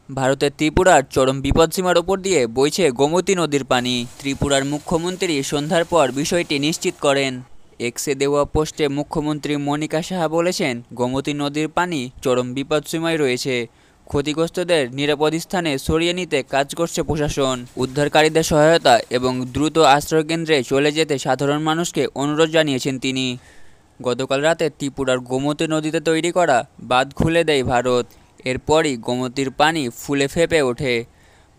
ভারতের ত্রিপুরার চরম বিপদসীমার ওপর দিয়ে বইছে গোমতী নদীর পানি। ত্রিপুরার মুখ্যমন্ত্রী সন্ধ্যার পর বিষয়টি নিশ্চিত করেন। এক্সে দেওয়া পোস্টে মুখ্যমন্ত্রী মনিকা সাহা বলেছেন, গোমতী নদীর পানি চরম বিপদসীমায় রয়েছে। ক্ষতিগ্রস্তদের নিরাপদ স্থানে সরিয়ে নিতে কাজ করছে প্রশাসন। উদ্ধারকারীদের সহায়তা এবং দ্রুত আশ্রয়কেন্দ্রে চলে যেতে সাধারণ মানুষকে অনুরোধ জানিয়েছেন তিনি। গতকাল রাতে ত্রিপুরার গোমতী নদীতে তৈরি করা বাঁধ খুলে দেয় ভারত। এরপরই গোমতীর পানি ফুলে ফেঁপে ওঠে।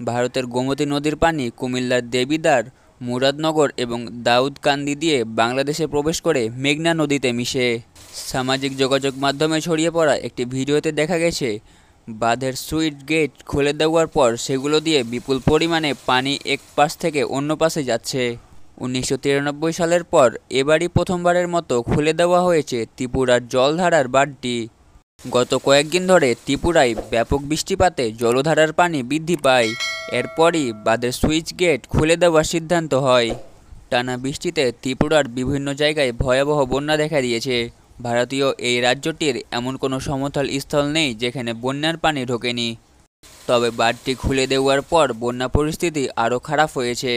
ভারতের গোমতী নদীর পানি কুমিল্লার দেবিদ্বার, মুরাদনগর এবং দাউদকান্দি দিয়ে বাংলাদেশে প্রবেশ করে মেঘনা নদীতে মিশে। সামাজিক যোগাযোগ মাধ্যমে ছড়িয়ে পড়া একটি ভিডিওতে দেখা গেছে, বাঁধের সুইচ গেট খুলে দেওয়ার পর সেগুলো দিয়ে বিপুল পরিমাণে পানি এক পাশ থেকে অন্য পাশে যাচ্ছে। ১৯৯৩ সালের পর এবারই প্রথমবারের মতো খুলে দেওয়া হয়েছে ত্রিপুরার জলধারার বাঁধটি। গত কয়েকদিন ধরে ত্রিপুরায় ব্যাপক বৃষ্টিপাতে জলধারার পানি বৃদ্ধি পায়। এরপরই বাঁধের সুইচ গেট খুলে দেওয়ার সিদ্ধান্ত হয়। টানা বৃষ্টিতে ত্রিপুরার বিভিন্ন জায়গায় ভয়াবহ বন্যা দেখা দিয়েছে। ভারতীয় এই রাজ্যটির এমন কোনো সমতল স্থল নেই যেখানে বন্যার পানি ঢোকেনি। তবে বাঁধটি খুলে দেওয়ার পর বন্যা পরিস্থিতি আরও খারাপ হয়েছে।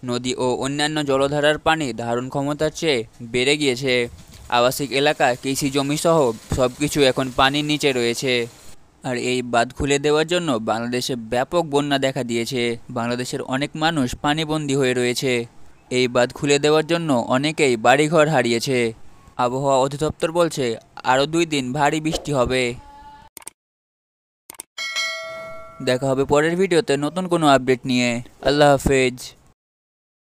নদী ও অন্যান্য জলধারার পানি ধারণ ক্ষমতার চেয়ে বেড়ে গিয়েছে। আবাসিক এলাকা, কৃষি জমিসহ সবকিছু এখন পানির নিচে রয়েছে। আর এই বাঁধ খুলে দেওয়ার জন্য বাংলাদেশে ব্যাপক বন্যা দেখা দিয়েছে। বাংলাদেশের অনেক মানুষ পানিবন্দী হয়ে রয়েছে। এই বাঁধ খুলে দেওয়ার জন্য অনেকেই বাড়িঘর হারিয়েছে। আবহাওয়া অধিদপ্তর বলছে আরও 2 দিন ভারী বৃষ্টি হবে। দেখা হবে পরের ভিডিওতে নতুন কোনো আপডেট নিয়ে। আল্লাহ হাফেজ।